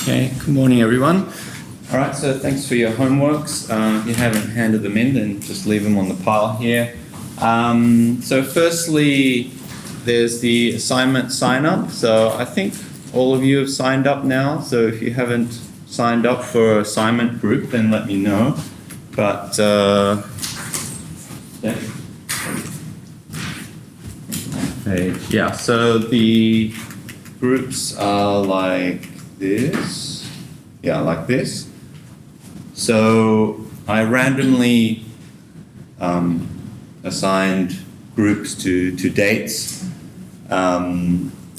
Okay, good morning everyone. All right, so thanks for your homeworks. If you haven't handed them in, then just leave them on the pile here. So firstly, there's the assignment sign up. So I think all of you have signed up now. So if you haven't signed up for assignment group, then let me know. But yeah, so the groups are like this. Yeah, like this. So I randomly assigned groups to dates.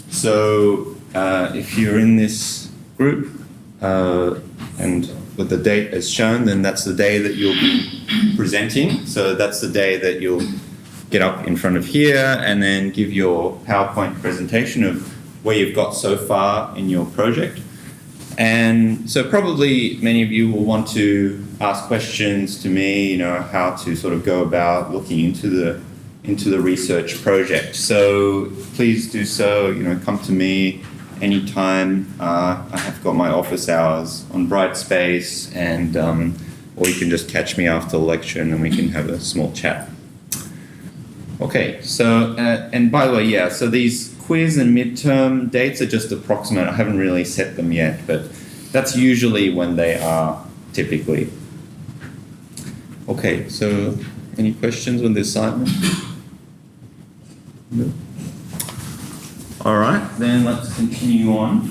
So if you're in this group and with the date as shown, then that's the day that you'll be presenting. So that's the day that you'll get up in front of here and then give your PowerPoint presentation of where you've got so far in your project. And so probably many of you will want to ask questions to me, you know, how to sort of go about looking into the research project. So please do so, you know, come to me anytime. I have got my office hours on Brightspace, and or you can just catch me after the lecture and then we can have a small chat. Okay, so, and by the way, yeah, so these quiz and midterm dates are just approximate. I haven't really set them yet, but that's usually when they are typically. Okay, so any questions on the assignment? No. All right, then let's continue on.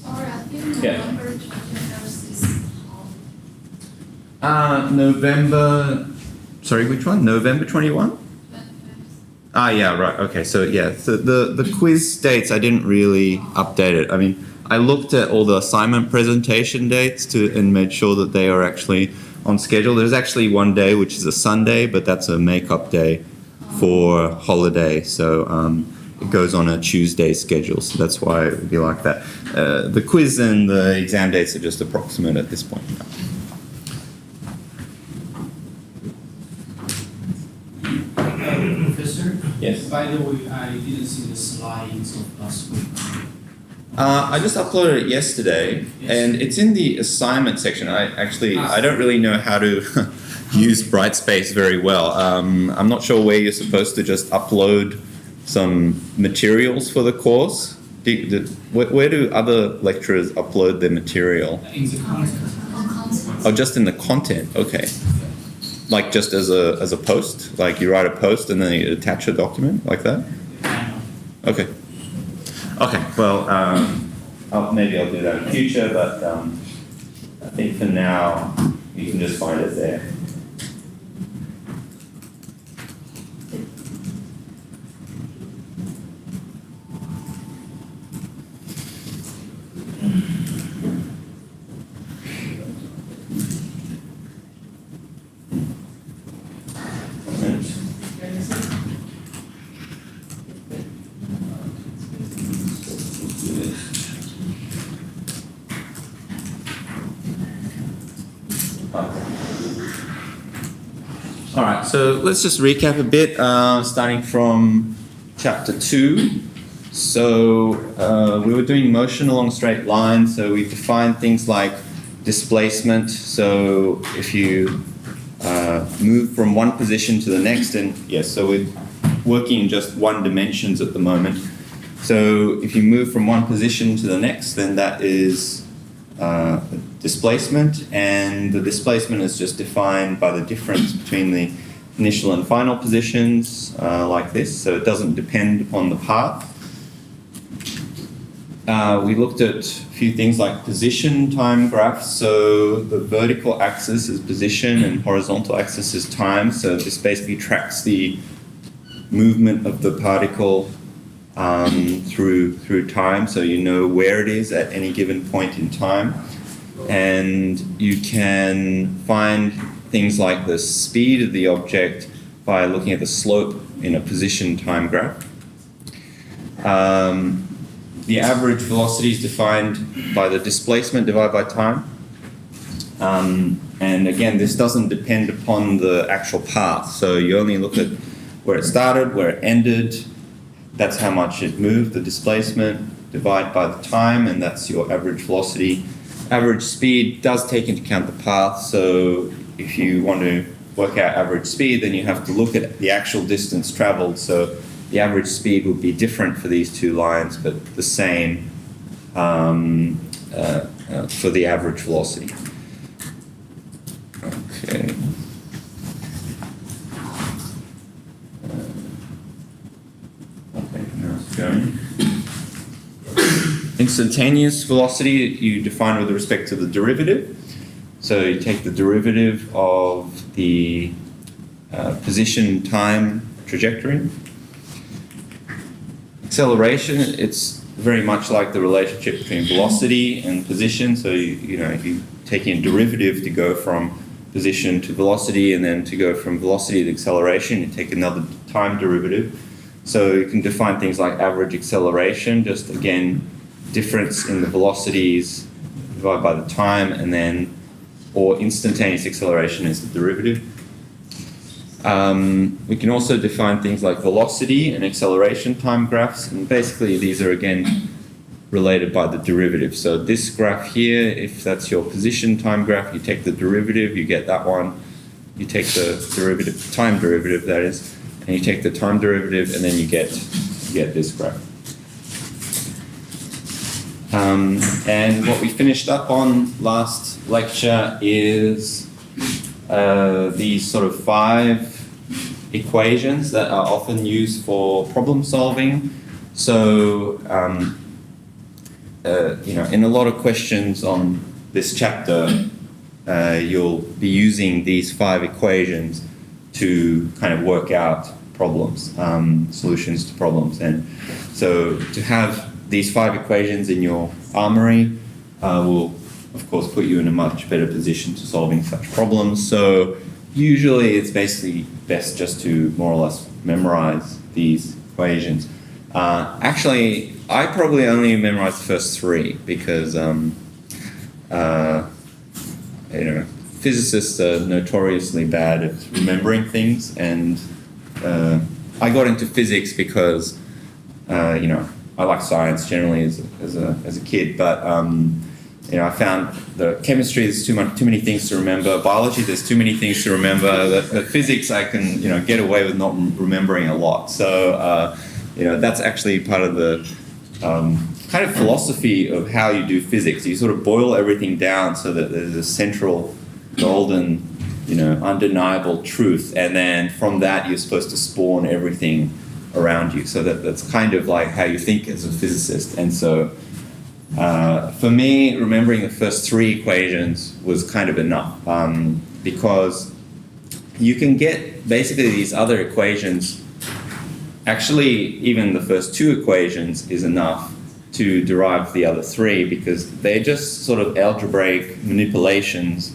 Sorry, I think November 21st is November, sorry, which one? November 21? Yeah, right, okay, so yeah, so the quiz dates, I didn't really update it. I mean, I looked at all the assignment presentation dates and made sure that they are actually on schedule. There's actually one day which is a Sunday, but that's a make-up day for holiday, so it goes on a Tuesday schedule, so that's why it would be like that. The quiz and the exam dates are just approximate at this point. Professor? Yes? By the way, I didn't see the slides of last week. I just uploaded it yesterday, Yes. and it's in the assignment section. I don't really know how to use Brightspace very well. I'm not sure where you're supposed to just upload some materials for the course. Where do other lecturers upload their material? In the content. Oh, just in the content. Okay. Like just as a post? Like you write a post and then you attach a document like that? Okay. Okay, well, maybe I'll do that in the future, but I think for now, you can just find it there. All right, so let's just recap a bit, starting from chapter 2. So we were doing motion along straight lines, so we defined things like displacement. So if you move from one position to the next, and yes, so we're working in just one dimensions at the moment. So if you move from one position to the next, then that is displacement, and the displacement is just defined by the difference between the initial and final positions, like this, so it doesn't depend upon the path. We looked at a few things like position time graphs, so the vertical axis is position and horizontal axis is time, so this basically tracks the movement of the particle through time, so you know where it is at any given point in time. And you can find things like the speed of the object by looking at the slope in a position time graph. The average velocity is defined by the displacement divided by time. And again, this doesn't depend upon the actual path, so you only look at where it started, where it ended, that's how much it moved, the displacement, divide by the time, and that's your average velocity. Average speed does take into account the path, so if you want to work out average speed, then you have to look at the actual distance traveled. So the average speed would be different for these two lines, but the same for the average velocity. Okay. Okay, now it's going. Instantaneous velocity you define with respect to the derivative. So you take the derivative of the position, time, trajectory. Acceleration, it's very much like the relationship between velocity and position. So you're taking a derivative to go from position to velocity, and then to go from velocity to acceleration, you take another time derivative. So you can define things like average acceleration, just again, difference in the velocities divided by the time, and then, or instantaneous acceleration is the derivative. We can also define things like velocity and acceleration time graphs, and basically these are again related by the derivative. So this graph here, if that's your position time graph, you take the derivative, you get that one. You take the derivative, time derivative that is, and you take the time derivative, and then you get this graph. And what we finished up on last lecture is these sort of 5 equations that are often used for problem solving. So, in a lot of questions on this chapter, you'll be using these 5 equations to kind of work out problems, solutions to problems. And so to have these 5 equations in your armory will, of course, put you in a much better position to solving such problems. So usually it's basically best just to more or less memorize these equations. Actually, I probably only memorized the first 3 because, physicists are notoriously bad at remembering things, and I got into physics because, I like science generally as a kid, but I found the chemistry there's too many things to remember. Biology there's too many things to remember. The physics I can get away with not remembering a lot. So that's actually part of the kind of philosophy of how you do physics. You sort of boil everything down so that there's a central golden undeniable truth, and then from that you're supposed to spawn everything around you. So that's kind of like how you think as a physicist. And so for me, remembering the first 3 equations was kind of enough, because you can get basically these other equations. Actually, even the first 2 equations is enough to derive the other 3, because they're just sort of algebraic manipulations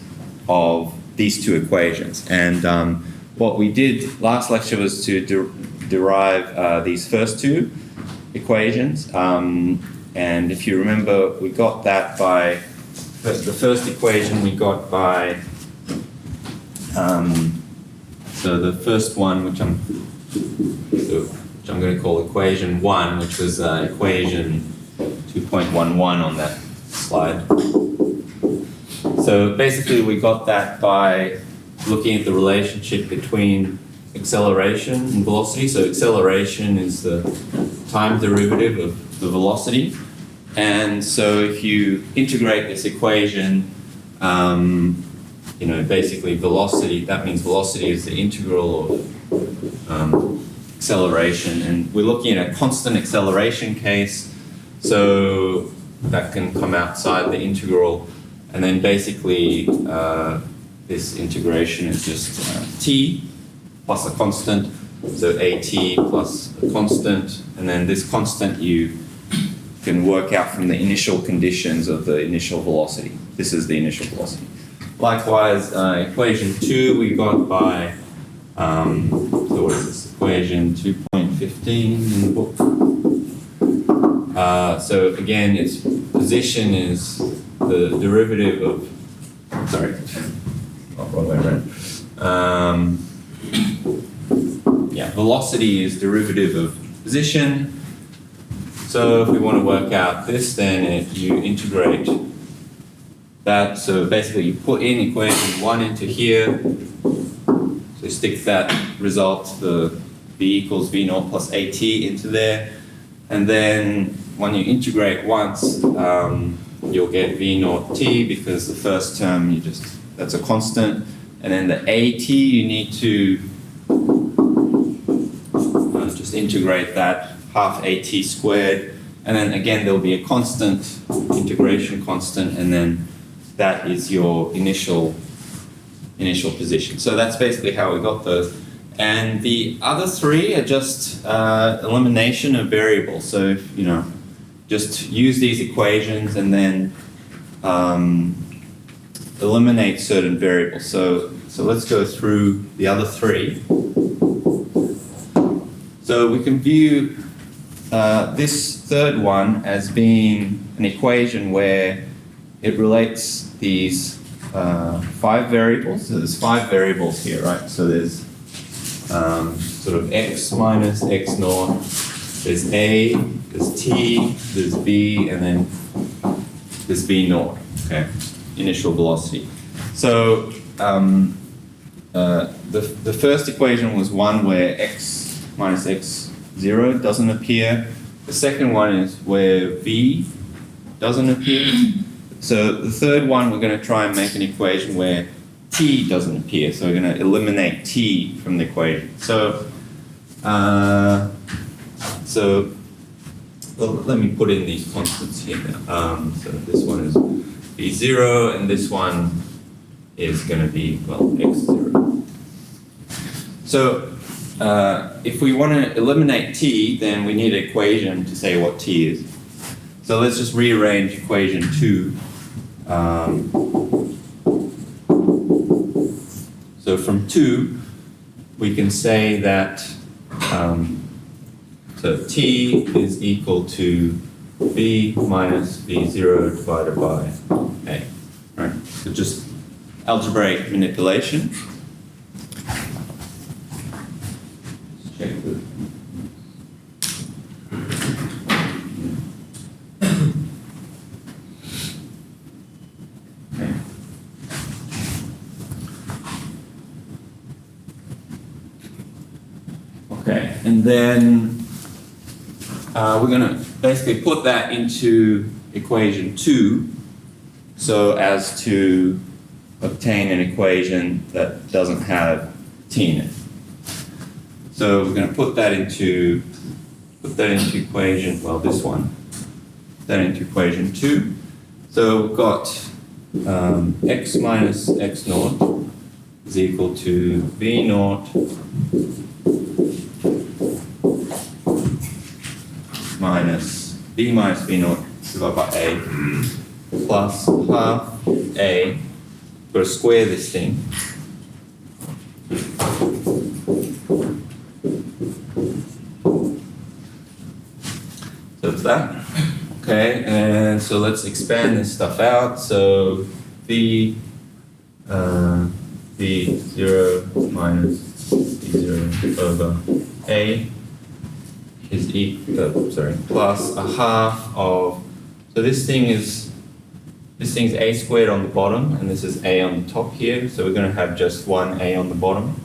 of these 2 equations. And what we did last lecture was to derive these first 2 equations. And if you remember, we got that by, the first equation we got by, so the first one, which I'm going to call equation 1, which was equation 2.11 on that slide. So basically we got that by looking at the relationship between acceleration and velocity. So acceleration is the time derivative of the velocity. And so if you integrate this equation, basically velocity, that means velocity is the integral of acceleration. And we're looking at a constant acceleration case, so that can come outside the integral. And then basically this integration is just t plus a constant, so at plus a constant, and then this constant you can work out from the initial conditions of the initial velocity. This is the initial velocity. Likewise, equation 2 we got by, so what is this? Equation 2.15 in the book. So again, its position is the derivative of, wrong way around. Velocity is derivative of position, So if we want to work out this, then you integrate that. So basically you put in equation 1 into here. So you stick that result, the V equals V naught plus AT into there. And then when you integrate once, you'll get V naught T because the first term that's a constant. And then the AT you need to just integrate that, half AT squared. And then again there'll be a constant, integration constant, and then that is your initial position. So that's basically how we got those. And the other three are just elimination of variables. So just use these equations and then eliminate certain variables. So let's go through the other three. So we can view this third one as being an equation where it relates these 5 variables. So there's 5 variables here, right? So there's sort of x minus x naught, there's a, there's t, there's v, and then there's v naught, okay, initial velocity. So the first equation was one where x minus x0 doesn't appear. The second one is where v doesn't appear. So the third one, we're going to try and make an equation where t doesn't appear. So we're going to eliminate t from the equation. So, well, let me put in these constants here. So this one is v0, and this one is going to be, well, x0. So if we want to eliminate t, then we need an equation to say what t is. So let's just rearrange equation 2. So from 2, we can say that so t is equal to v minus v0 divided by a. Right? So just algebraic manipulation. Let's check the and then we're going to basically put that into equation 2 so as to obtain an equation that doesn't have t in it. So we're going to put that into equation, well, this one, put that into equation 2. So we've got x minus x naught is equal to v naught minus v naught divided by a plus half a. Got to square this thing. So it's that. Okay, and so let's expand this stuff out. So v0 minus v0 over a is plus a half of, so this thing's a squared on the bottom and this is a on the top here, so we're going to have just one a on the bottom.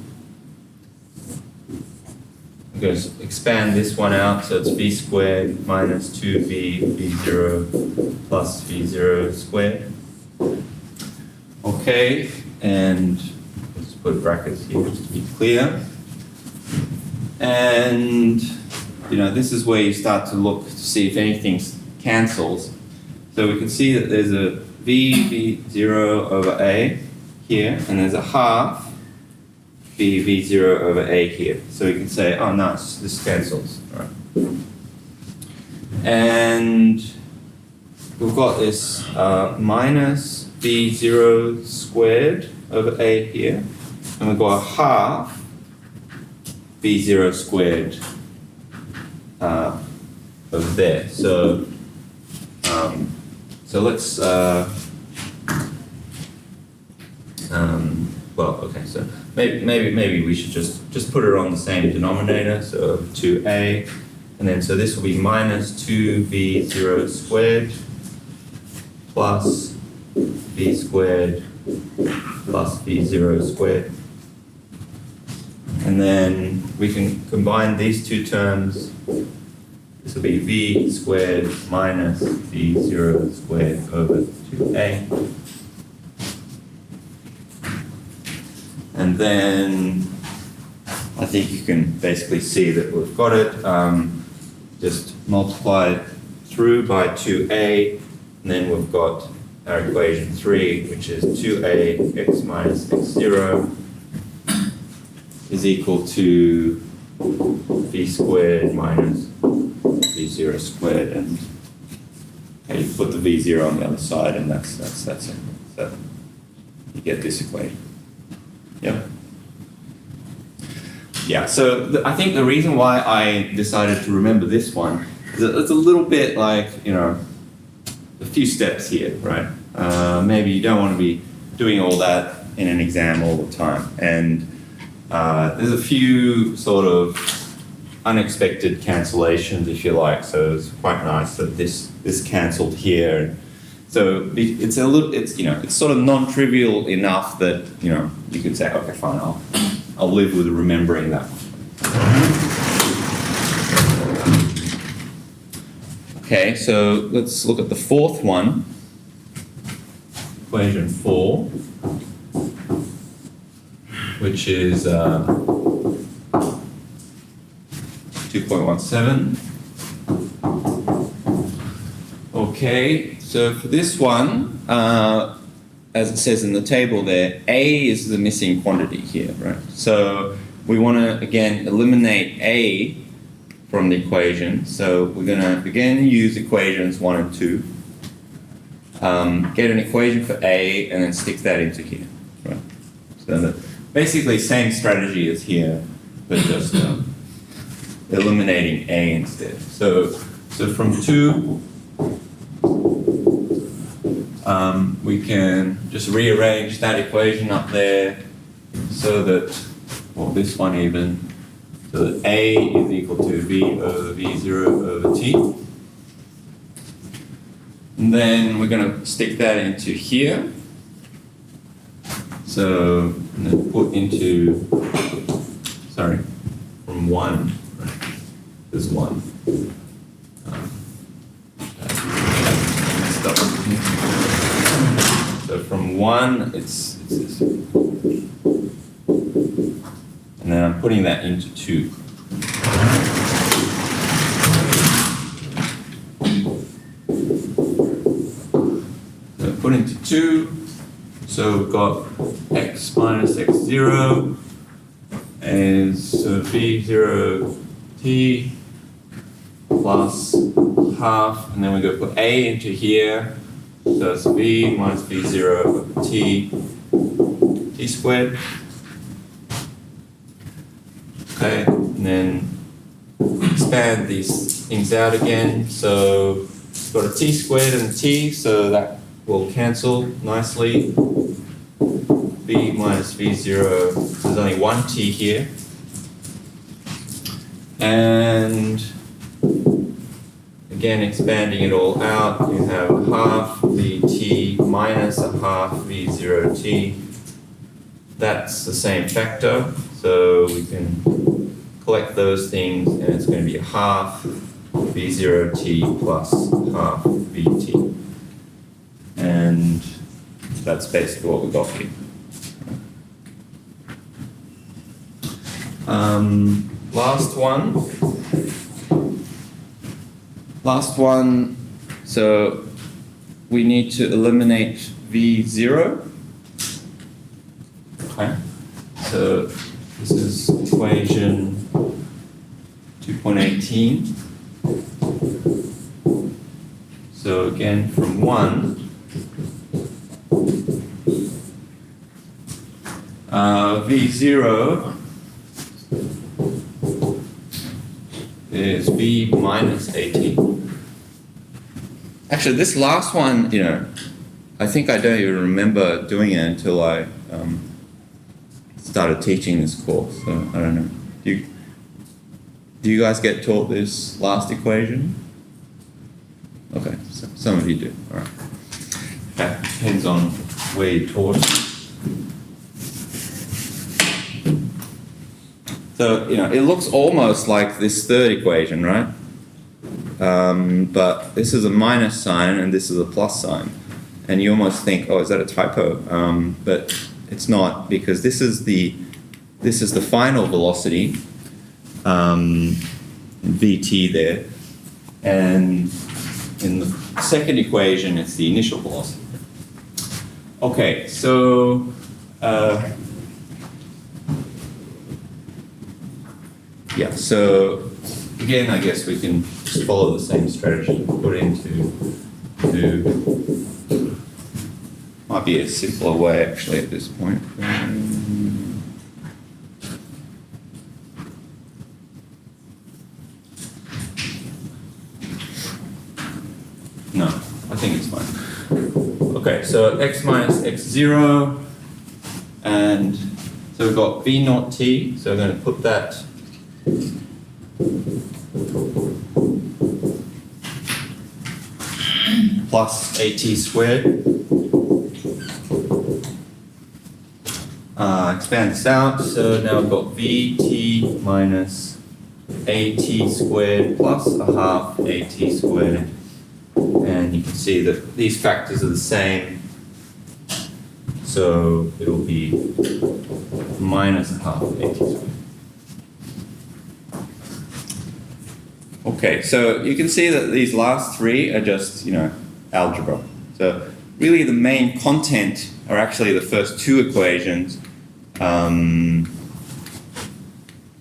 I'm going to expand this one out, so it's v squared minus 2v v0 plus v0 squared. Okay, and let's put brackets here just to be clear. And this is where you start to look to see if anything cancels. So we can see that there's a v0 over a here, and there's a half v0 over a here. So we can say, oh nice, this cancels. All right. And we've got this minus v0 squared over a here, and we've got a half v0 squared over there. So let's so maybe we should just put it on the same denominator. So 2a, And then so this will be minus 2v0 squared plus v squared plus v0 squared. And then we can combine these two terms. This will be v squared minus v0 squared over 2a. And then I think you can basically see that we've got it. Just multiply it through by 2a, and then we've got our equation 3, which is 2a x minus x0 is equal to v squared minus v0 squared, and you put the v0 on the other side, and that's it. So you get this equation. Yep. Yeah, so I think the reason why I decided to remember this one is that it's a little bit like, you know, a few steps here, right? Maybe you don't want to be doing all that in an exam all the time. And there's a few sort of unexpected cancellations, if you like, so it's quite nice that this cancelled here. So it's a little, it's sort of non-trivial enough that, you know, you could say, okay, fine, I'll live with remembering that one. Okay, so let's look at the fourth one, equation 4, which is 2.17. Okay, so for this one, as it says in the table there, A is the missing quantity here, right? So we want to, again, eliminate A from the equation. So we're going to, again, use equations 1 and 2. Get an equation for A and then stick that into here, right? So basically same strategy as here, but just eliminating A instead. So from 2, we can just rearrange that equation up there so that, well, this one even, so that A is equal to V over V0 over T. And then we're going to stick that into here. So, and then put into, sorry, from 1, right? There's 1. So from 1, it's this. And then I'm putting that into 2. So put into 2. So we've got x minus x0 is v0t plus half, and then we're going to put a into here. So it's v minus v0 over t squared. Okay, and then expand these things out again. So we've got a t squared and a t, so that will cancel nicely. V minus v0, there's only one t here. And again, expanding it all out, you have a half vt minus a half v0t. That's the same factor, so we can collect those things, and it's going to be a half v0t plus half vt. And that's basically what we got here. Last one, so we need to eliminate V0. Okay, so this is equation 2.18. So again, from 1, V0 is V minus AT. Actually, this last one, you know, I think I don't even remember doing it until I started teaching this course. So I don't know. Do you guys get taught this last equation? Okay, so some of you do. All right. That depends on where you're taught it. So, it looks almost like this third equation, right? But this is a minus sign and this is a plus sign. And you almost think, oh, is that a typo? But it's not, because this is the final velocity, vt there, and in the second equation, it's the initial velocity. Okay, so yeah, so again, I guess we can just follow the same strategy, put into might be a simpler way actually at this point. No, I think it's fine. Okay, so x minus x0, and so we've got v naught t, so we're going to put that plus at squared. Expand this out, so now we've got vt minus at squared plus a half at squared. And you can see that these factors are the same, so it will be minus a half at squared. Okay, so you can see that these last three are just, algebra. So really the main content are actually the first two equations.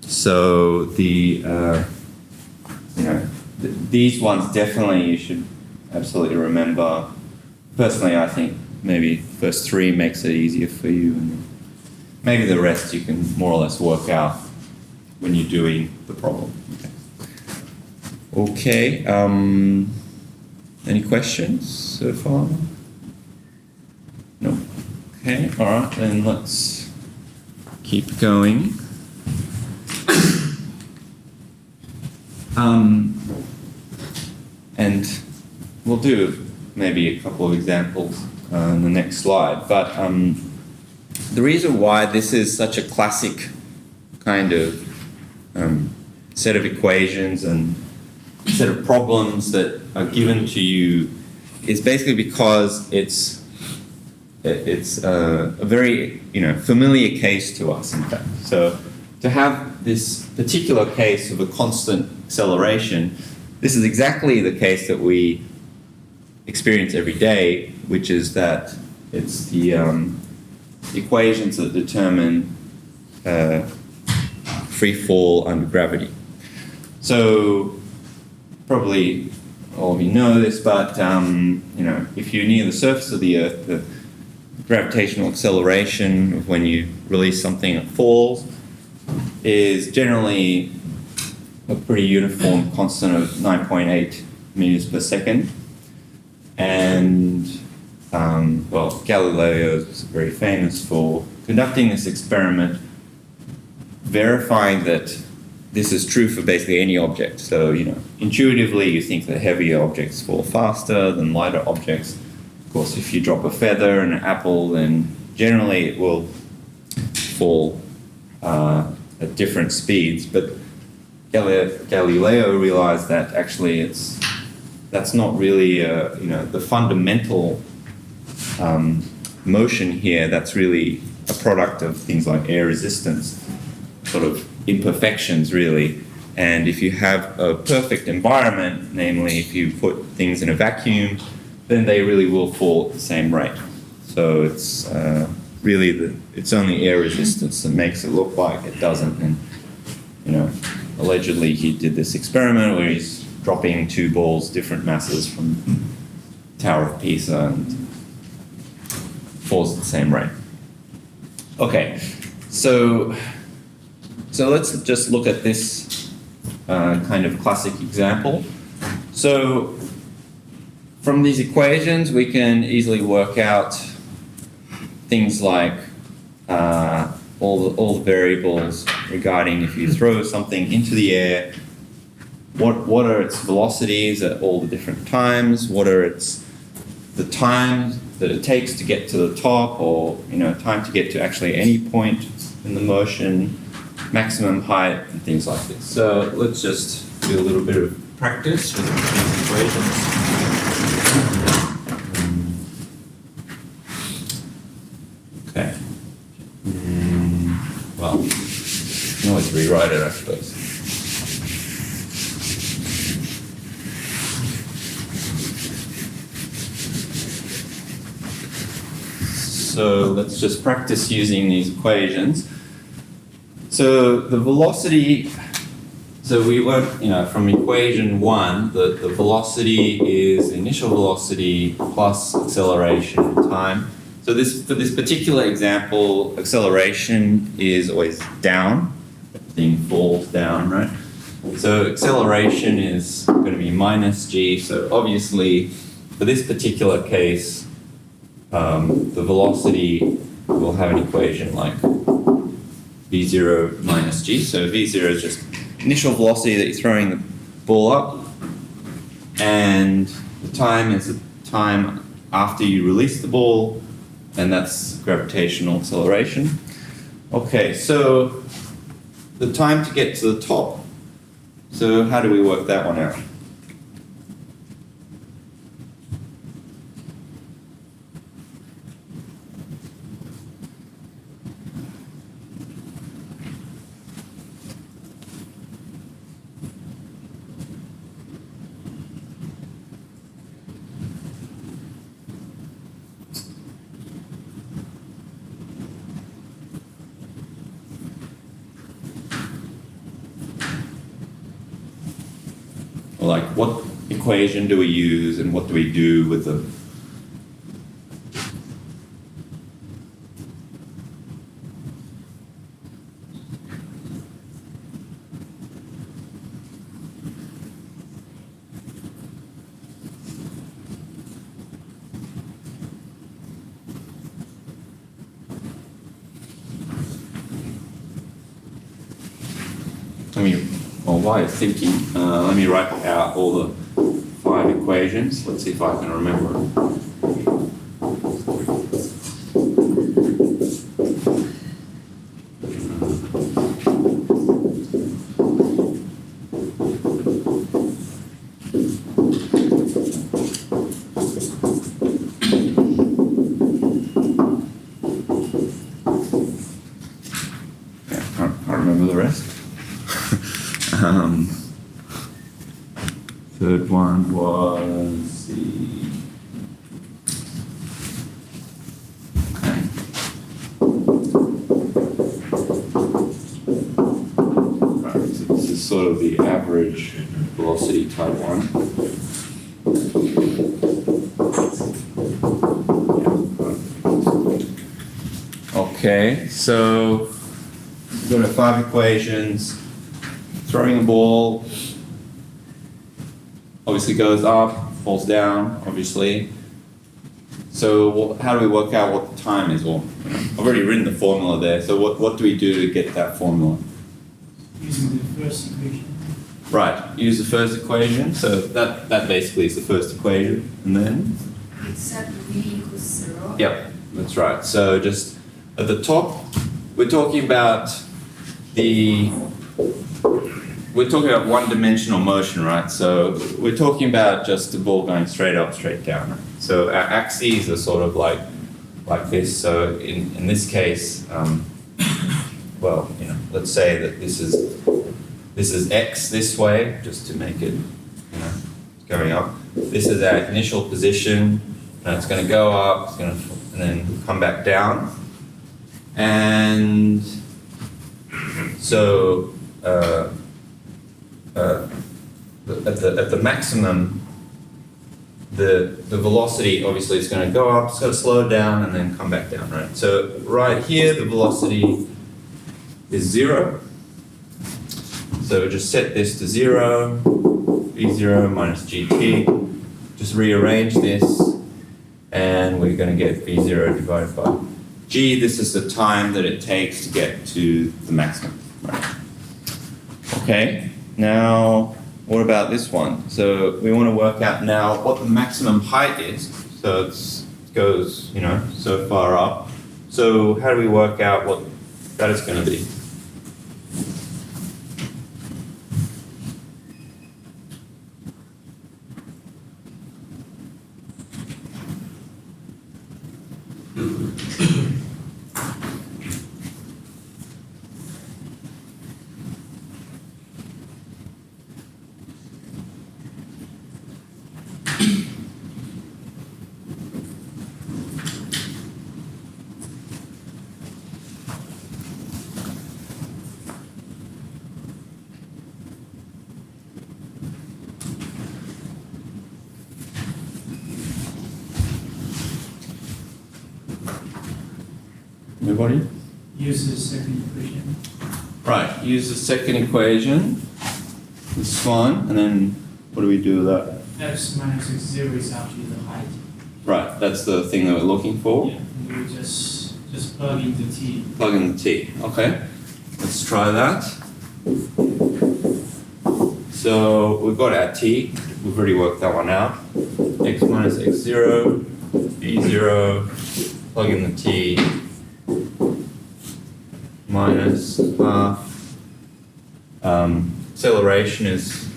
So these ones definitely you should absolutely remember. Personally, I think maybe first three makes it easier for you, and maybe the rest you can more or less work out when you're doing the problem. Okay. Any questions so far? No. Okay. All right. Then let's keep going. And we'll do maybe a couple of examples in the next slide. But the reason why this is such a classic kind of set of equations and set of problems that are given to you is basically because it's a very familiar case to us, in fact. So to have this particular case of a constant acceleration, this is exactly the case that we experience every day, which is that it's the equations that determine free fall under gravity. So probably all of you know this, but if you're near the surface of the Earth, the gravitational acceleration of when you release something that falls is generally a pretty uniform constant of 9.8 meters per second. And Galileo is very famous for conducting this experiment, verifying that this is true for basically any object. So, intuitively you think that heavier objects fall faster than lighter objects. Of course, if you drop a feather and an apple, then generally it will fall at different speeds. But Galileo realized that actually that's not really the fundamental motion here. That's really a product of things like air resistance, sort of imperfections really. And if you have a perfect environment, namely if you put things in a vacuum, then they really will fall at the same rate. So it's really it's only air resistance that makes it look like it doesn't. And allegedly he did this experiment where he's dropping two balls, different masses from Tower of Pisa, and falls at the same rate. Okay, so let's just look at this kind of classic example. So from these equations, we can easily work out things like all the variables regarding if you throw something into the air what are its velocities at all the different times? What are the time that it takes to get to the top, or time to get to actually any point in the motion, maximum height, and things like this. So let's just do a little bit of practice with these equations. Okay. Well, you can always rewrite it, I suppose. So let's just practice using these equations. So the velocity, so we work, from equation 1, the velocity is initial velocity plus acceleration in time. So for this particular example, acceleration is always down. Everything falls down, right? So acceleration is going to be minus g. So obviously, for this particular case, the velocity will have an equation like v0 minus g. So v0 is just initial velocity that you're throwing the ball up, and the time is the time after you release the ball, and that's gravitational acceleration. Okay, so the time to get to the top. So how do we work that one out? Like, what equation do we use and what do we do with them? While you're thinking, let me write out all the 5 equations. Let's see if I can remember them. I can't remember the rest. Third one was the right, so this is sort of the average velocity type one. Okay, so we've got 5 equations. Throwing a ball obviously goes up, falls down, obviously. So how do we work out what the time is? Well, I've already written the formula there. So what do we do to get that formula? Using the first equation. Right, use the first equation. So that basically is the first equation. And then? Except v equals 0. Yep, that's right. So just at the top, we're talking about one-dimensional motion, right? So we're talking about just the ball going straight up, straight down. Right? So our axes are sort of like this. So in this case, let's say that this is x this way, just to make it, going up. This is our initial position, and it's going to go up, and then come back down. And so at the maximum, the velocity obviously is going to go up, it's going to slow down and then come back down, right? So right here, the velocity is 0. So just set this to 0, v0 minus gt. Just rearrange this, and we're going to get v0 divided by g. This is the time that it takes to get to the maximum, right? Okay, now what about this one? So we want to work out now what the maximum height is. So it goes, you know, so far up. So how do we work out what that is going to be? Everybody? Use the second equation. Right, use the second equation, this one, and then what do we do with that? X minus x0 is actually the height. Right, that's the thing that we're looking for. Yeah, and you just plug in the t. Plug in the t, okay. Let's try that. So we've got our t, we've already worked that one out. X minus x0, b0, plug in the t, minus half. Acceleration is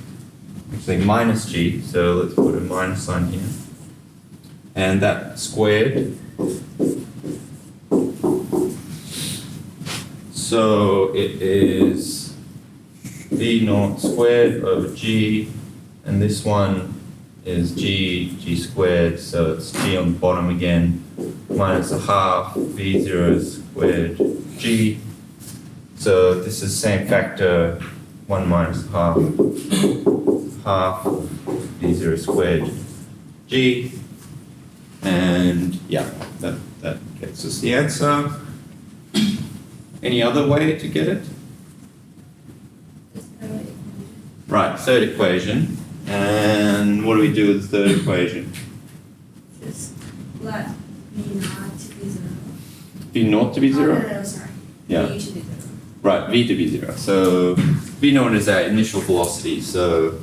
actually minus g, so let's put a minus sign here. And that squared. So it is v naught squared over g, and this one is g squared, so it's g on the bottom again, minus a half v0 squared g. So this is same factor, 1 minus half v0 squared g, and yeah, that gets us the answer. Any other way to get it? Right, third equation. And what do we do with the third equation? Just let v naught to be 0. V naught to be 0? No, sorry. Yeah. V to be 0. Right, v to be 0. So v naught is our initial velocity. So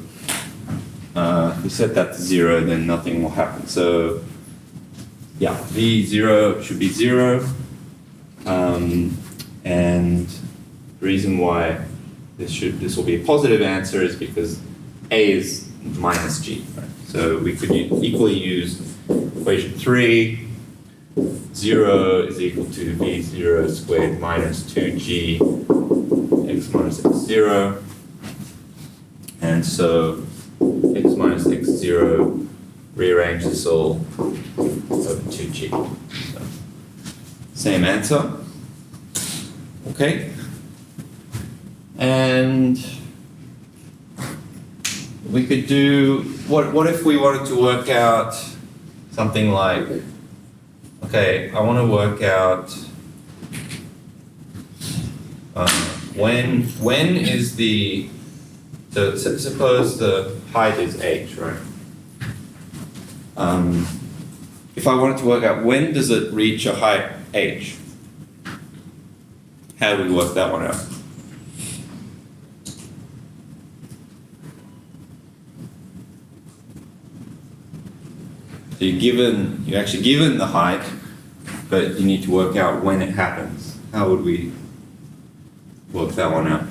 if we set that to 0, then nothing will happen. So yeah, v0 should be 0. And the reason why this will be a positive answer is because a is minus g. Right? So we could equally use equation 3. 0 is equal to v0 squared minus 2g x minus x0. And so x minus x0, rearrange this all over 2g. So, same answer. Okay. And we could do, what if we wanted to work out something like, okay, I want to work out when is the, so suppose the height is h, right? If I wanted to work out when does it reach a height h, how do we work that one out? So you're actually given the height, but you need to work out when it happens. How would we work that one out?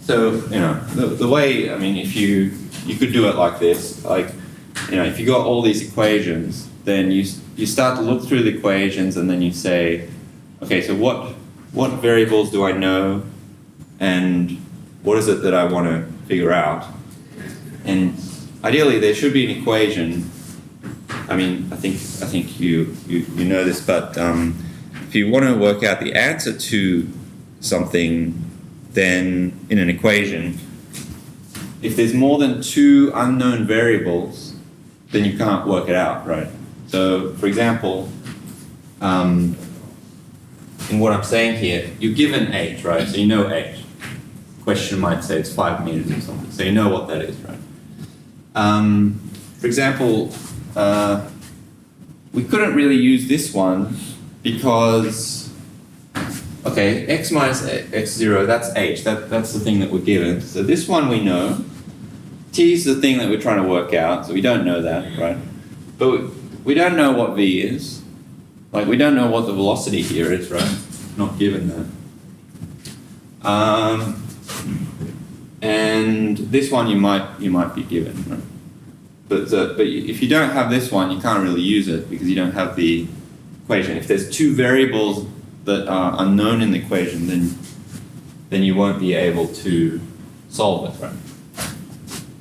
So, you know, the way, I mean, if you could do it like this, like, you know, if you got all these equations, then you start to look through the equations and then you say, okay, so what variables do I know and what is it that I want to figure out? And ideally there should be an equation. I mean, I think you know this, but if you want to work out the answer to something, then in an equation, if there's more than 2 unknown variables, then you can't work it out, right? So, for example, in what I'm saying here, you're given h, right? So you know h. Question might say it's 5 meters or something, so you know what that is, right? For example, we couldn't really use this one because, okay, x minus x0, that's h, that's the thing that we're given. So this one we know. T is the thing that we're trying to work out, so we don't know that, right? But we don't know what v is. Like, we don't know what the velocity here is, right? Not given that. And this one you might be given, right? But if you don't have this one, you can't really use it because you don't have the equation. If there's two variables that are unknown in the equation, then you won't be able to solve it, right?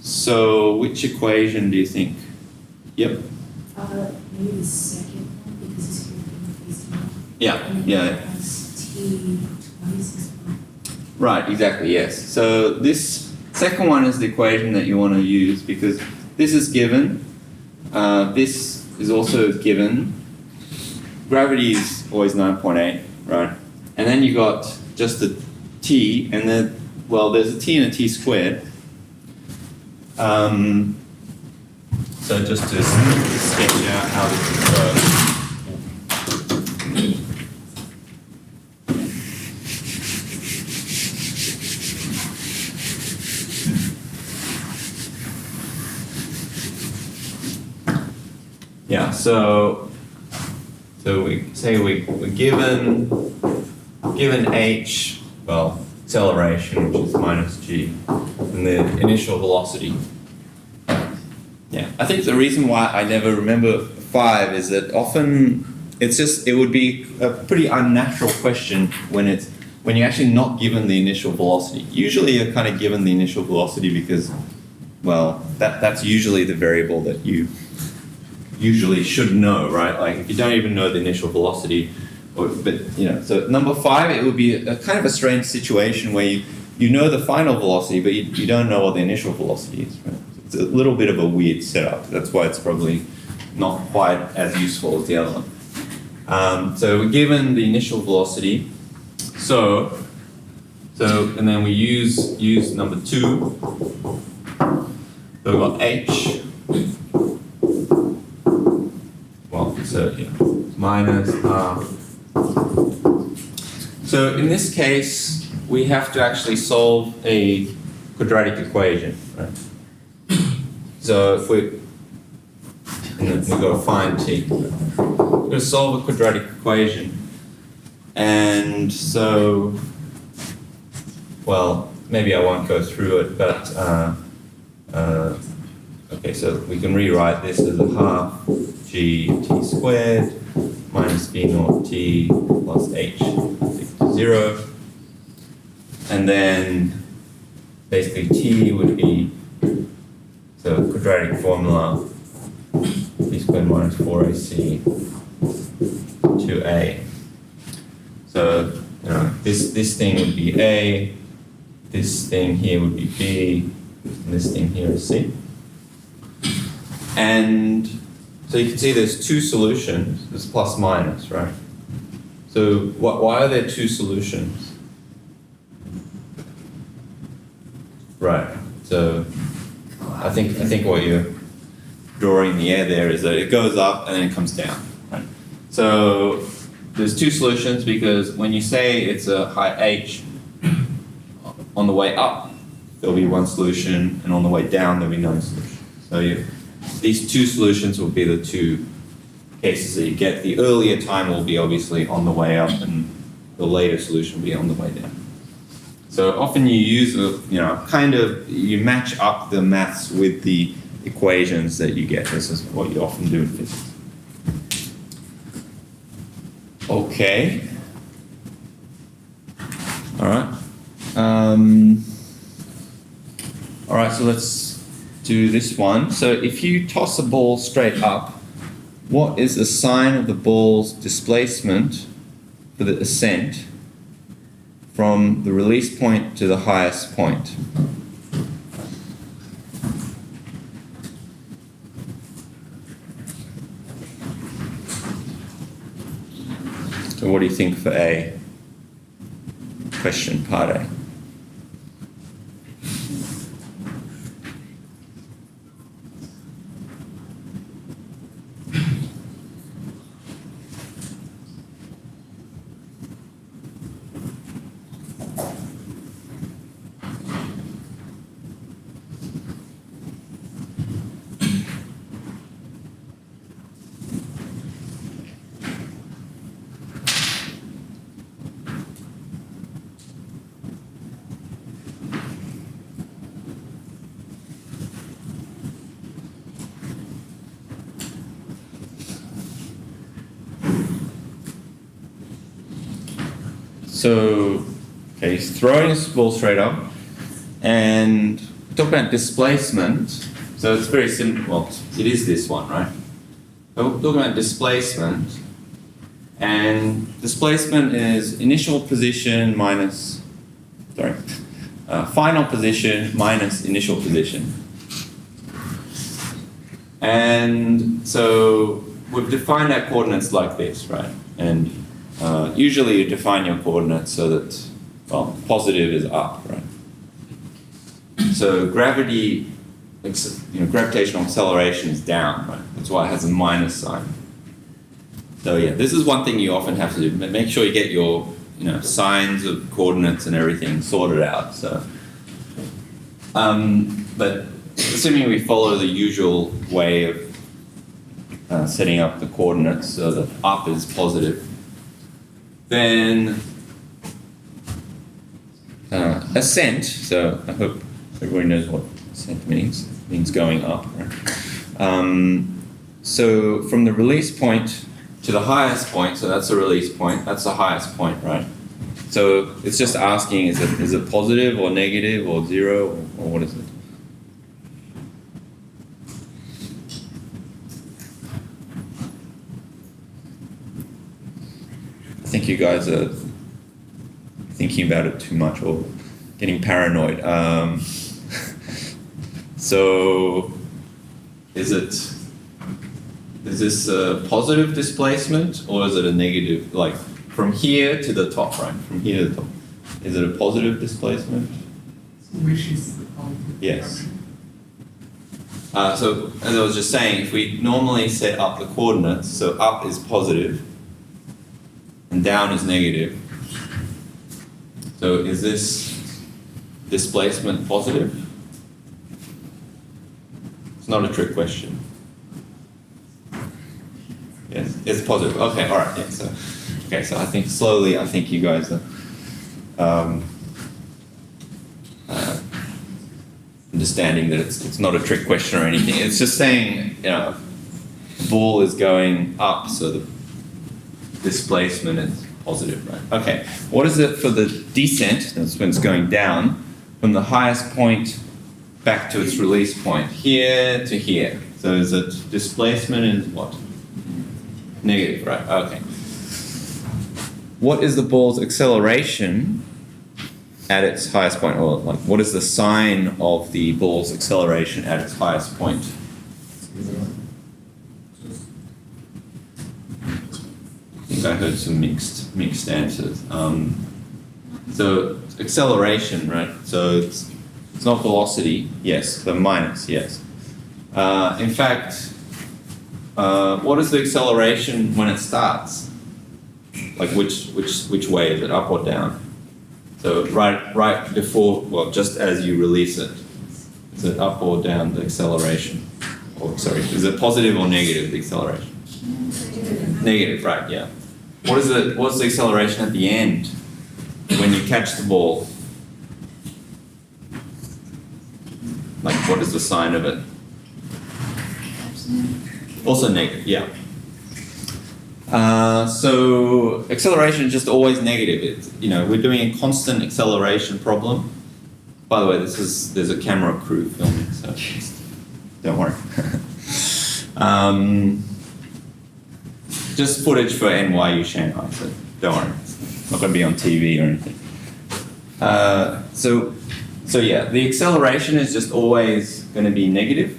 So which equation do you think? Yep. Maybe the second one because it's given this one. Yeah, And yeah. it has T twice as well. Right, exactly, yes. So this second one is the equation that you want to use because this is given. This is also given. Gravity is always 9.8, right? And then you got just the T, and then, well, there's a T and a T squared. So just to sketch out how this works. Yeah, so we say we're given h, well, acceleration, which is minus g, and the initial velocity. Yeah, I think the reason why I never remember 5 is that often it would be a pretty unnatural question when you're actually not given the initial velocity. Usually you're kind of given the initial velocity because, well, that's usually the variable that you usually should know, right? Like if you don't even know the initial velocity, so number 5, it would be a kind of a strange situation where you know the final velocity, but you don't know what the initial velocity is, right? It's a little bit of a weird setup. That's why it's probably not quite as useful as the other one. So we're given the initial velocity. So and then we use number 2. So we've got h. Well, so yeah, minus half. So in this case, we have to actually solve a quadratic equation, right? So if we've got to find t. We're going to solve a quadratic equation. And so, well, maybe I won't go through it, but okay, so we can rewrite this as a half g t squared minus v naught t plus h equals to 0. And then basically t would be, so quadratic formula, b squared minus 4ac 2a. So, this thing would be a, this thing here would be b, and this thing here is c. And so you can see there's two solutions, there's plus minus, right? So why are there two solutions? Right, so I think what you're drawing in the air there is that it goes up and then it comes down, right? So there's two solutions because when you say it's a height h, on the way up there'll be one solution, and on the way down there'll be no solution. So these two solutions will be the two cases that you get. The earlier time will be obviously on the way up, and the later solution will be on the way down. So often you use you match up the maths with the equations that you get. This is what you often do in physics. Okay. All right. All right, so let's do this one. So if you toss a ball straight up, what is the sign of the ball's displacement for the ascent from the release point to the highest point? So what do you think for A? Question, part A. So, okay, he's throwing his ball straight up, and talk about displacement. So it's very simple. Well, it is this one, right? So we're talking about displacement, and displacement is initial position minus, final position minus initial position. And so we've defined our coordinates like this, right? And usually you define your coordinates so that, well, positive is up, right? So gravity, gravitational acceleration is down, right? That's why it has a minus sign. So yeah, this is one thing you often have to do. Make sure you get your, signs of coordinates and everything sorted out. So, but assuming we follow the usual way of setting up the coordinates so that up is positive, then ascent, so I hope everyone knows what ascent means. It means going up, right? So from the release point to the highest point, so that's the release point, that's the highest point, right? So it's just asking, is it positive or negative or zero, or what is it? I think you guys are thinking about it too much or getting paranoid. So is this a positive displacement or is it a negative, like from here to the top, right? From here to the top. Is it a positive displacement? Which is the positive? Yes. So as I was just saying, if we normally set up the coordinates, so up is positive and down is negative. So is this displacement positive? It's not a trick question. Yes, it's positive. Okay, all right. Yeah, so I think slowly, I think you guys are understanding that it's not a trick question or anything. It's just saying, the ball is going up, so the displacement is positive, right? Okay. What is it for the descent? That's when it's going down from the highest point back to its release point, here to here. So is it displacement is what? Negative, right? Okay. What is the ball's acceleration at its highest point? Or like, what is the sign of the ball's acceleration at its highest point? I think I heard some mixed answers. So acceleration, right? So it's not velocity, yes. The minus, yes. In fact, what is the acceleration when it starts? Like which way is it, up or down? So right before, well, just as you release it, is it up or down, the acceleration? Or sorry, is it positive or negative, the acceleration? Negative, right? Yeah. What's the acceleration at the end when you catch the ball? Like, what is the sign of it? Also negative, yeah. So acceleration is just always negative. We're doing a constant acceleration problem. By the way, there's a camera crew filming, so don't worry. Just footage for NYU Shanghai, so don't worry. It's not going to be on TV or anything. So yeah, the acceleration is just always going to be negative,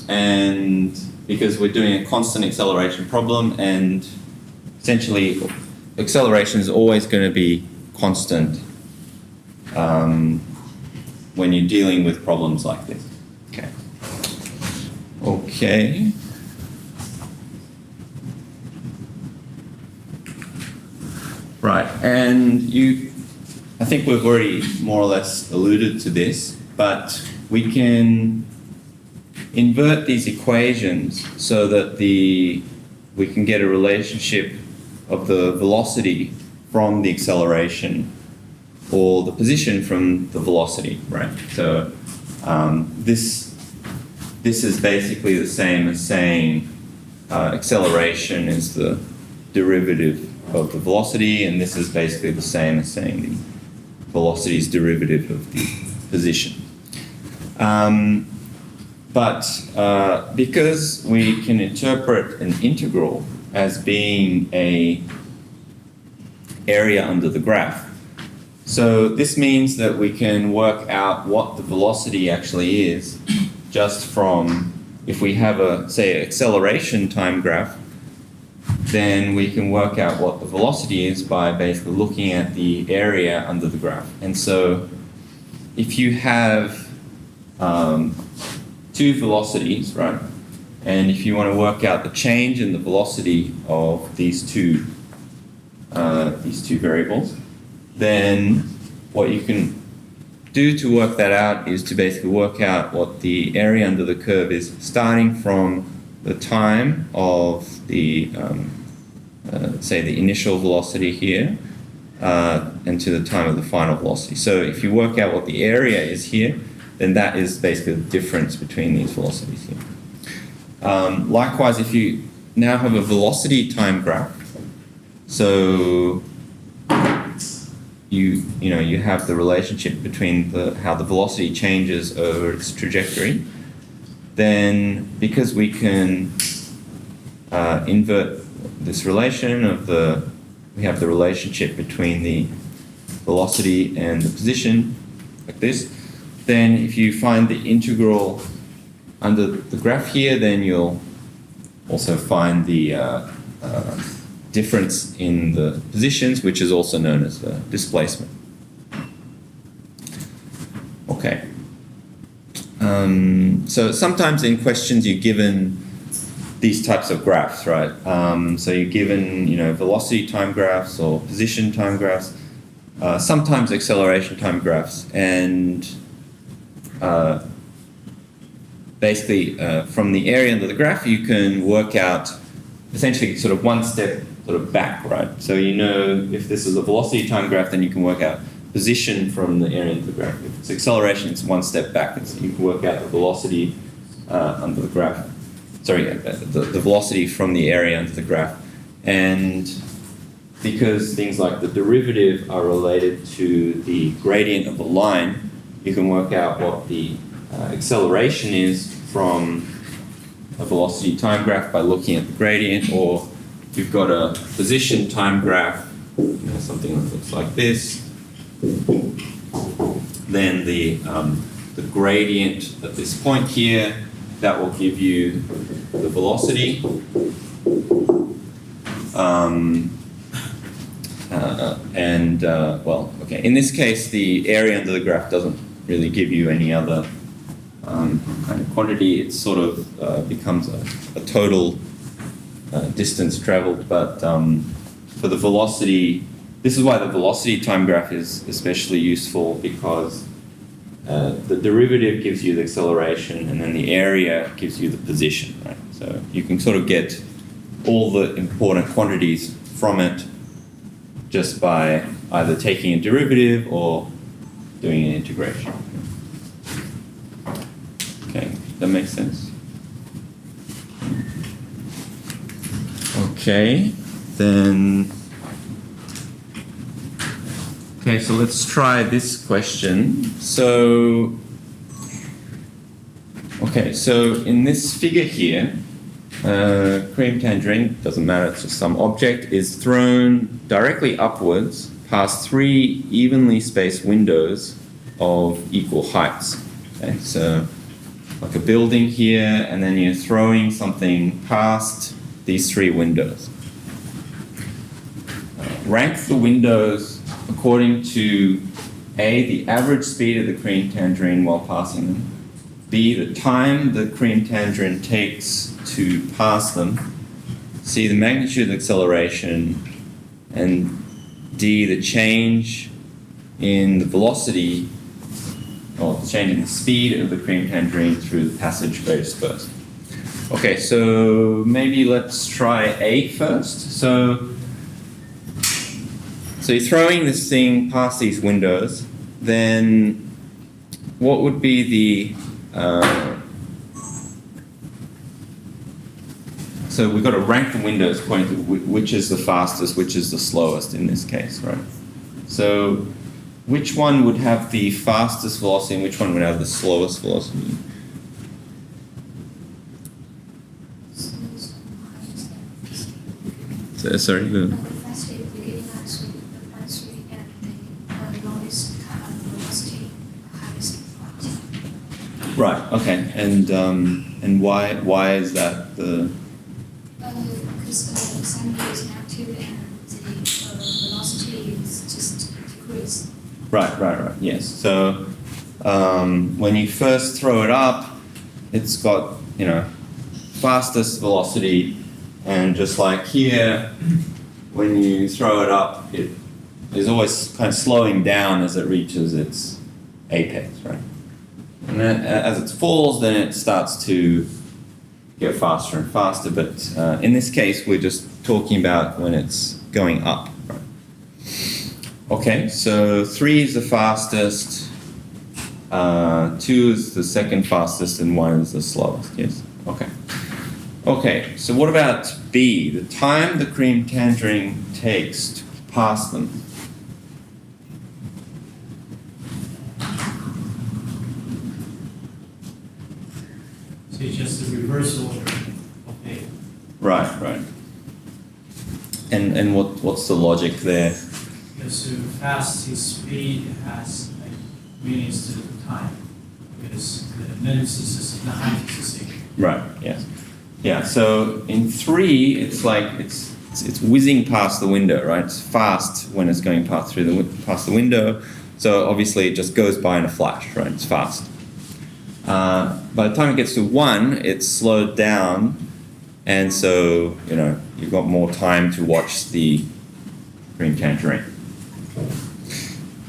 and because we're doing a constant acceleration problem, and essentially acceleration is always going to be constant when you're dealing with problems like this. Okay. Okay. Right, and I think we've already more or less alluded to this, but we can invert these equations so that we can get a relationship of the velocity from the acceleration or the position from the velocity, right? So this is basically the same as saying acceleration is the derivative of the velocity, and this is basically the same as saying the velocity is derivative of the position. But because we can interpret an integral as being a area under the graph, so this means that we can work out what the velocity actually is just from, if we have a, say, acceleration time graph, then we can work out what the velocity is by basically looking at the area under the graph. And so if you have two velocities, right, and if you want to work out the change in the velocity of these two variables, then what you can do to work that out is to basically work out what the area under the curve is starting from the time of the say the initial velocity here and to the time of the final velocity. So if you work out what the area is here, then that is basically the difference between these velocities here. Likewise, if you now have a velocity time graph, so you have the relationship between how the velocity changes over its trajectory, then because we can invert this relation we have the relationship between the velocity and the position, like this, then if you find the integral under the graph here, then you'll also find the difference in the positions, which is also known as the displacement. Okay. So sometimes in questions you're given these types of graphs, right? So you're given, velocity time graphs or position time graphs, sometimes acceleration time graphs, and basically from the area under the graph you can work out essentially sort of one step sort of back, right? So if this is a velocity time graph, then you can work out position from the area under the graph. If it's acceleration, it's one step back, and so you can work out the velocity under the graph. Sorry, the velocity from the area under the graph. And because things like the derivative are related to the gradient of a line, you can work out what the acceleration is from a velocity time graph by looking at the gradient, or if you've got a position time graph, something that looks like this, then the gradient at this point here, that will give you the velocity. In this case, the area under the graph doesn't really give you any other kind of quantity. It sort of becomes a total distance traveled, but for the velocity, this is why the velocity time graph is especially useful, because the derivative gives you the acceleration, and then the area gives you the position, right? So you can sort of get all the important quantities from it just by either taking a derivative or doing an integration. Okay, that makes sense? Okay, then... Okay, so let's try this question. So in this figure here, cream tangerine, doesn't matter, it's just some object, is thrown directly upwards past three evenly spaced windows of equal heights. Okay, so like a building here, and then you're throwing something past these three windows. rank the windows according to A, the average speed of the cream tangerine while passing them, B, the time the cream tangerine takes to pass them, C, the magnitude of the acceleration, and D, the change in the velocity, or the change in the speed of the cream tangerine through the passage greatest burst. Okay, so maybe let's try A first. So you're throwing this thing past these windows, then what would be the so we've got to rank the windows according to which is the fastest, which is the slowest in this case, right? So which one would have the fastest velocity and which one would have the slowest velocity? Sorry? The fastest beginning velocity and the lowest velocity, highest velocity. Right. Okay. And why is that the? Because the sample is active and the velocity is just decreased. Right. Yes. So when you first throw it up, it's got fastest velocity. And just like here, when you throw it up, it is always kind of slowing down as it reaches its apex, right? And then as it falls, then it starts to get faster and faster. But in this case, we're just talking about when it's going up, right? Okay, so 3 is the fastest, 2 is the second fastest, and 1 is the slowest, yes? Okay. Okay, so what about B, the time the cream tangerine takes to pass them? So it's just the reversal of A. Right. And what's the logic there? Because so fastest speed has like meanings to the time. Because the minutes is just the height is the same. Right, yes. Yeah, so in 3, it's like it's whizzing past the window, right? It's fast when it's going past the window. So obviously it just goes by in a flash, right? It's fast. By the time it gets to 1, it's slowed down, and so you've got more time to watch the cream tangerine.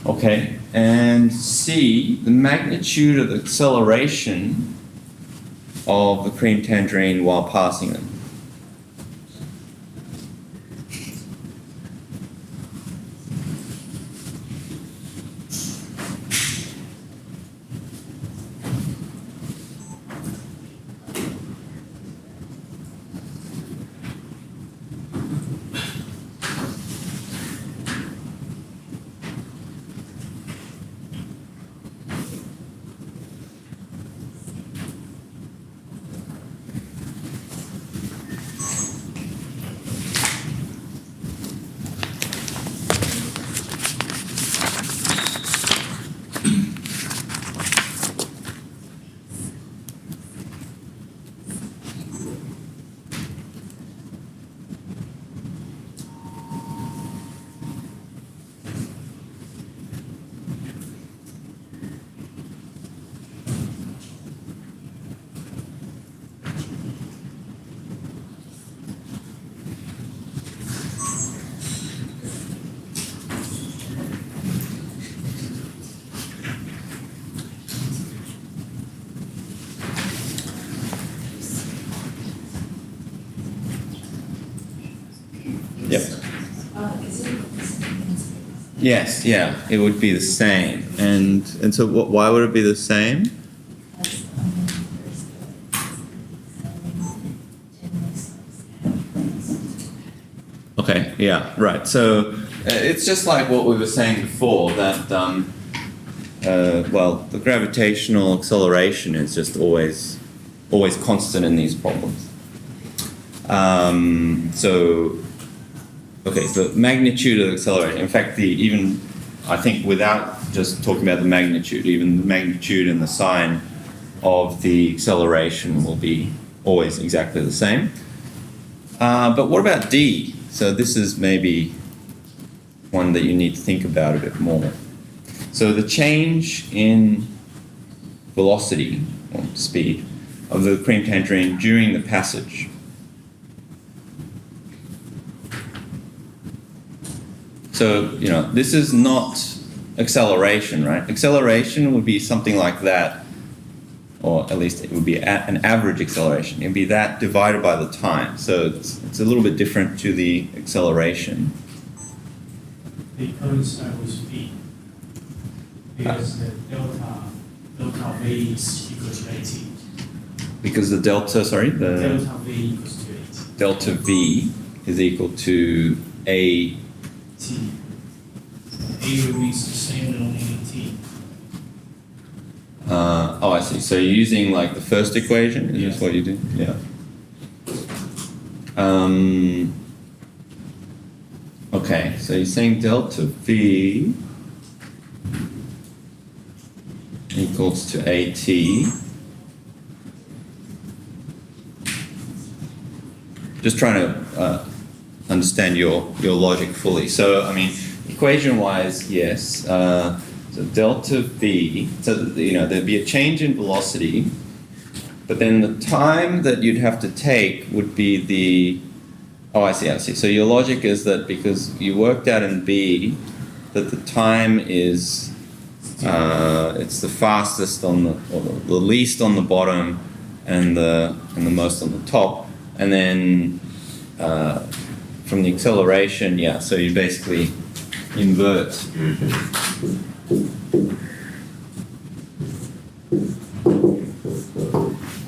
Okay, and C, the magnitude of the acceleration of the cream tangerine while passing them. Yep. Yes, yeah, it would be the same. And so why would it be the same? Okay, yeah, right. So it's just like what we were saying before, that the gravitational acceleration is just always constant in these problems. Okay, so the magnitude of the acceleration. In fact, I think without just talking about the magnitude, even the magnitude and the sign of the acceleration will be always exactly the same. But what about D? So this is maybe one that you need to think about a bit more. So the change in velocity or speed of the cream tangerine during the passage. So, you know, this is not acceleration, right? Acceleration would be something like that, or at least it would be an average acceleration. It would be that divided by the time. So it's a little bit different to the acceleration. They coincide with speed because the delta V is equal to 80. Because the delta, sorry? Delta V equals to 80. Delta V is equal to A. T. A remains the same and only T. Oh, I see. So you're using like the first equation? Is this what you do? Yeah. Okay, so you're saying delta V equals to AT. Just trying to understand your logic fully. So, I mean, equation-wise, yes. So delta V, so you know, there'd be a change in velocity, but then the time that you'd have to take would be the, oh, I see. So your logic is that because you worked out in B that the time is, it's the fastest on the, or the least on the bottom and the most on the top, and then from the acceleration, yeah, so you basically invert.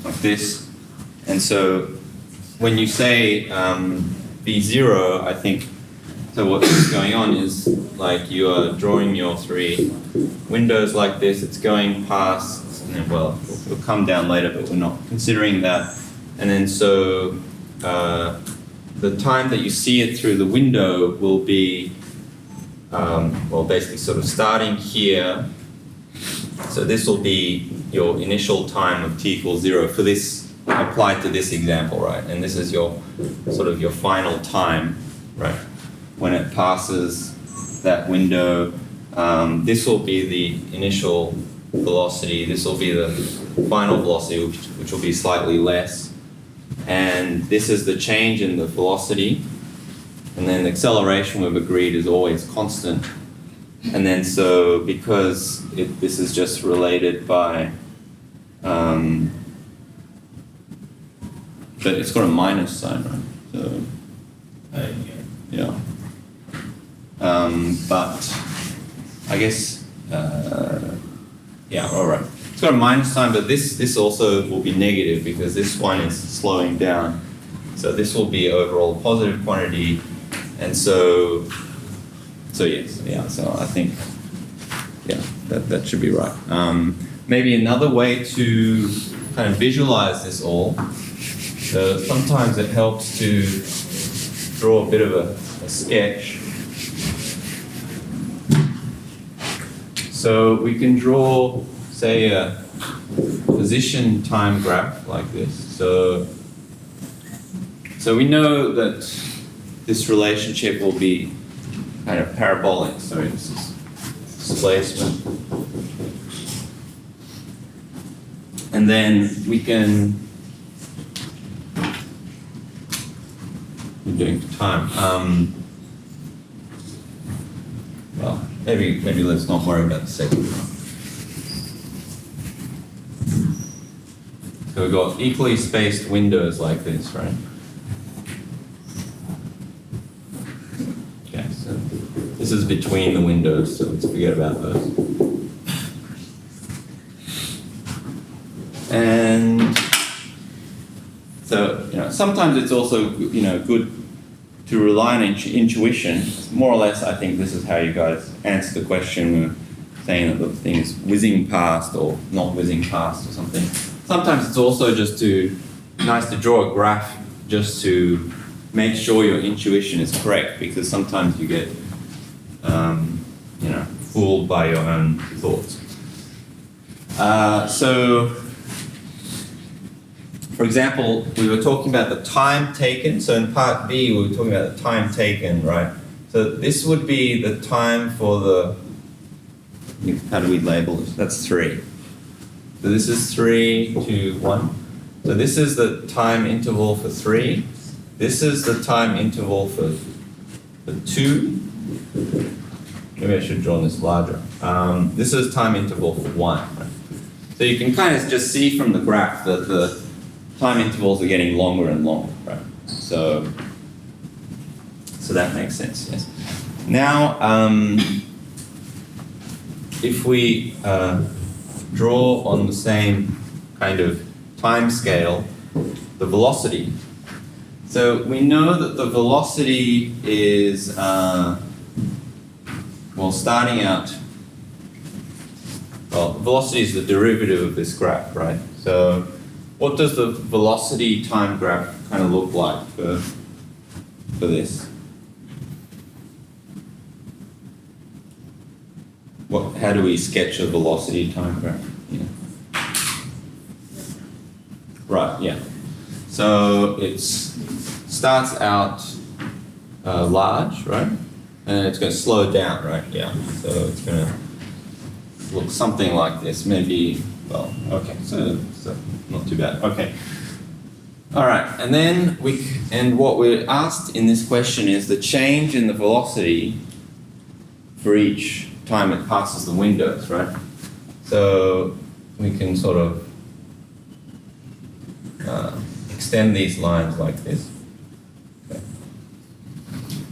Like this. And so when you say V0, I think, so what's going on is like you are drawing your three windows like this, it's going past, and then, well, it'll come down later, but we're not considering that. And then so the time that you see it through the window will be, well, basically sort of starting here. So this will be your initial time of t equals 0 for this, applied to this example, right? And this is your sort of your final time, right? When it passes that window, this will be the initial velocity. This will be the final velocity, which will be slightly less. And this is the change in the velocity. And then the acceleration we've agreed is always constant. And then so because this is just related by, but it's got a minus sign, right? So, yeah. But I guess, yeah, all right. It's got a minus sign, but this also will be negative because this one is slowing down. So this will be overall positive quantity. And so yes, yeah, so I think, yeah, that should be right. Maybe another way to kind of visualize this all, so sometimes it helps to draw a bit of a sketch. So we can draw, say, a position time graph like this. So we know that this relationship will be kind of parabolic. Sorry, this is displacement. And then we can, we're doing time. Well, maybe let's not worry about the second one. So we've got equally spaced windows like this, right? Okay, so this is between the windows, so let's forget about those. And so, you know, sometimes it's also, you know, good to rely on intuition. More or less, I think this is how you guys answer the question. We're saying that the thing is whizzing past or not whizzing past or something. Sometimes it's also just nice to draw a graph just to make sure your intuition is correct, because sometimes you get, you know, fooled by your own thoughts. So, for example, we were talking about the time taken. So in part B, we were talking about the time taken, right? So this would be the time for the, how do we label this? That's 3. So this is 3, 2, 1. So this is the time interval for 3. This is the time interval for 2. Maybe I should draw this larger. This is time interval for 1. Right? So you can kind of just see from the graph that the time intervals are getting longer and longer, right? So that makes sense, yes. Now, if we draw on the same kind of time scale, the velocity. So we know that the velocity is, starting out, velocity is the derivative of this graph, right? So what does the velocity time graph kind of look like for this? How do we sketch a velocity time graph? Yeah. Right, yeah. So it starts out large, right? And it's going to slow down, right? Yeah. So it's going to look something like this. Maybe, okay. So not too bad. Okay. All right. And then what we're asked in this question is the change in the velocity for each time it passes the windows, right? So we can sort of extend these lines like this. Okay.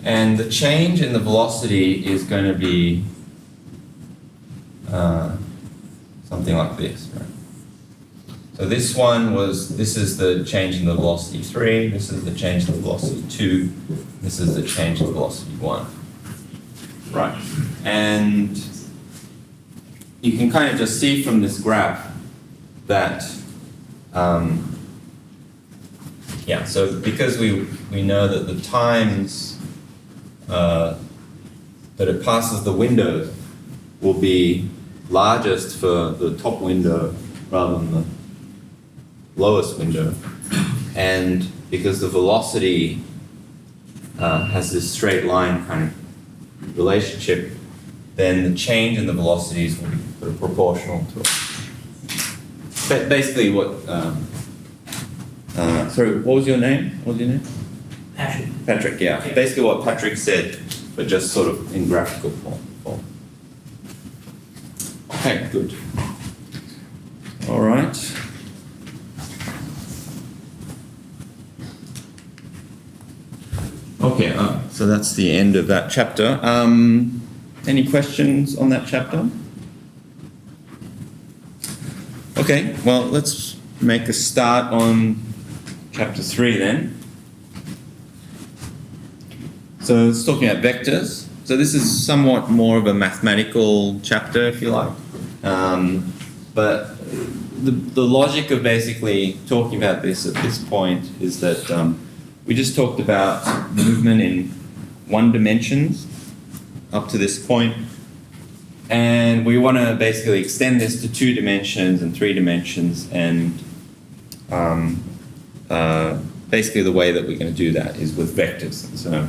And the change in the velocity is going to be something like this, right? So this is the change in the velocity 3, this is the change in the velocity 2, this is the change in the velocity 1. Right, and you can kind of just see from this graph that, so because we know that the times that it passes the windows will be largest for the top window rather than the lowest window, and because the velocity has this straight line kind of relationship, then the change in the velocities will be sort of proportional to it. Basically what, sorry, what was your name? Patrick. Patrick, yeah. Okay. Basically what Patrick said, but just sort of in graphical form. Okay, good. All right. Okay, so that's the end of that chapter. Any questions on that chapter? Okay, well, let's make a start on chapter 3 then. So it's talking about vectors. So this is somewhat more of a mathematical chapter, if you like. But the logic of basically talking about this at this point is that we just talked about movement in 1 dimensions up to this point, and we want to basically extend this to 2 dimensions and 3 dimensions, and basically the way that we're going to do that is with vectors. So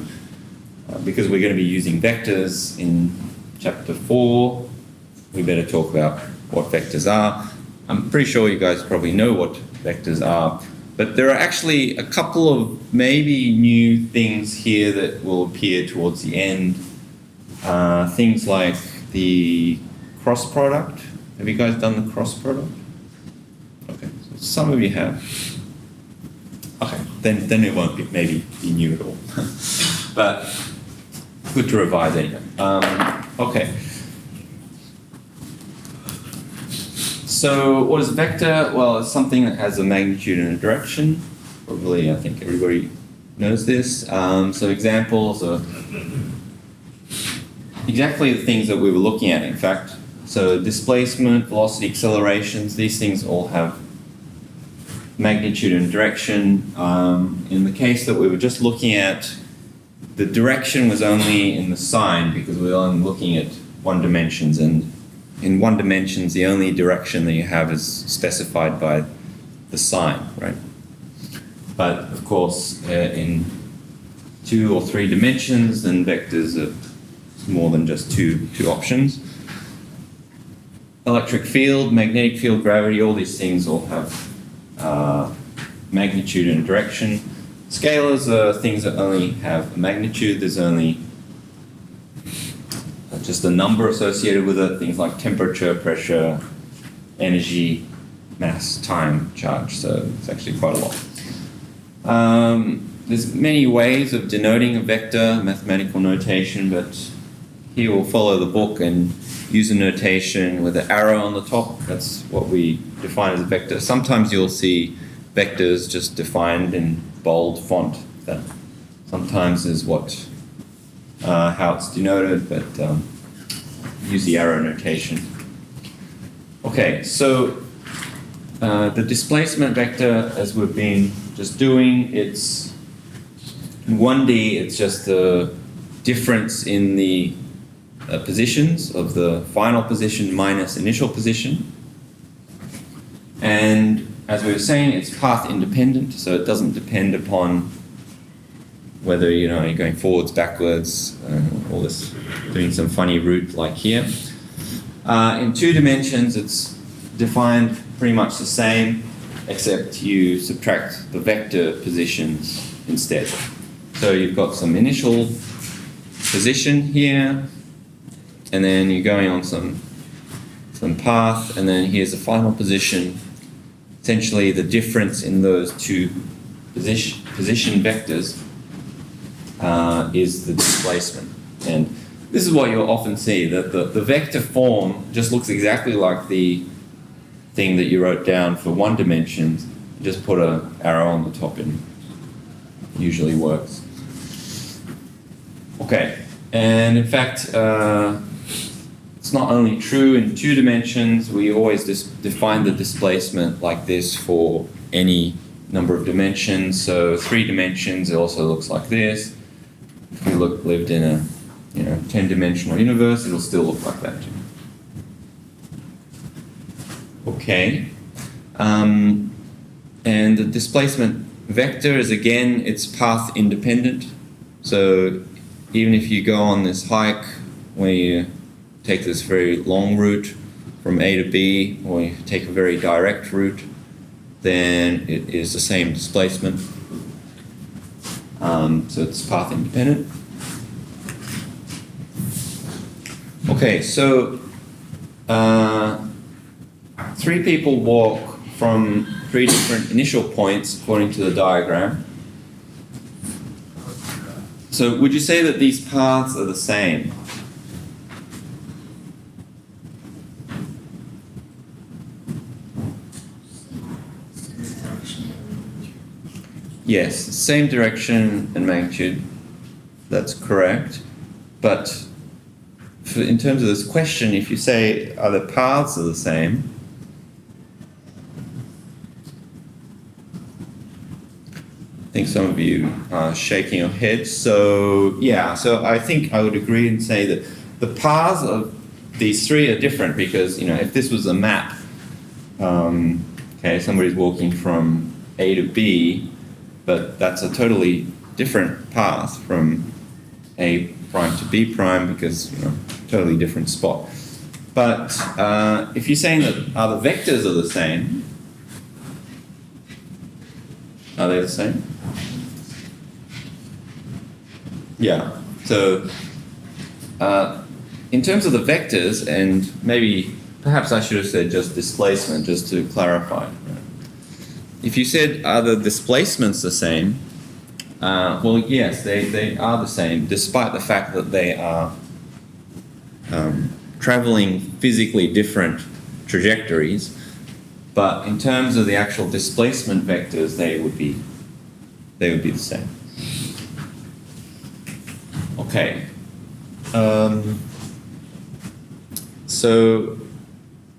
because we're going to be using vectors in chapter 4, we better talk about what vectors are. I'm pretty sure you guys probably know what vectors are, but there are actually a couple of maybe new things here that will appear towards the end. Things like the cross product. Have you guys done the cross product? Okay, so some of you have. Okay, then it won't be maybe be new at all. But good to revise anyway. Okay. So what is a vector? Well, it's something that has a magnitude and a direction. Probably, I think everybody knows this. So examples are exactly the things that we were looking at, in fact. So displacement, velocity, accelerations, these things all have magnitude and direction. In the case that we were just looking at, the direction was only in the sign because we were only looking at 1 dimensions, and in 1 dimensions, the only direction that you have is specified by the sign, right? But of course, in 2 2 or 3 dimensions, then vectors are more than just two options. Electric field, magnetic field, gravity, all these things all have magnitude and direction. Scalars are things that only have a magnitude. There's only just a number associated with it, things like temperature, pressure, energy, mass, time, charge. So it's actually quite a lot. There's many ways of denoting a vector, mathematical notation, but here we'll follow the book and use a notation with an arrow on the top. That's what we define as a vector. Sometimes you'll see vectors just defined in bold font. That sometimes is what how it's denoted, but use the arrow notation. Okay, so the displacement vector, as we've been just doing, it's in 1D, it's just the difference in the positions of the final position minus initial position. And as we were saying, it's path independent, so it doesn't depend upon whether you're going forwards, backwards, all this, doing some funny route like here. In 2 dimensions, it's defined pretty much the same, except you subtract the vector positions instead. So you've got some initial position here, and then you're going on some path, and then here's the final position. Essentially, the difference in those 2 position vectors is the displacement. And this is what you'll often see, that the vector form just looks exactly like the thing that you wrote down for 1 dimension. Just put an arrow on the top and it usually works. Okay, and in fact, it's not only true in 2 dimensions, we always define the displacement like this for any number of dimensions. So 3 dimensions, it also looks like this. If we lived in a 10-dimensional universe, it'll still look like that too. Okay, and the displacement vector is, again, it's path independent. So even if you go on this hike where you take this very long route from A to B, or you take a very direct route, then it is the same displacement. So it's path independent. Okay, so 3 people walk from 3 different initial points according to the diagram. So would you say that these paths are the same? Yes, same direction and magnitude. That's correct. But in terms of this question, if you say, are the paths are the same? I think some of you are shaking your heads. So yeah, so I think I would agree and say that the paths of these 3 are different because, if this was a map, okay, somebody's walking from A to B, but that's a totally different path from A prime to B prime because, totally different spot. But if you're saying that the vectors are the same, are they the same? Yeah. So in terms of the vectors, and perhaps I should have said just displacement, just to clarify. If you said, are the displacements the same? Well, yes, they are the same, despite the fact that they are traveling physically different trajectories. But in terms of the actual displacement vectors, they would be the same. Okay. So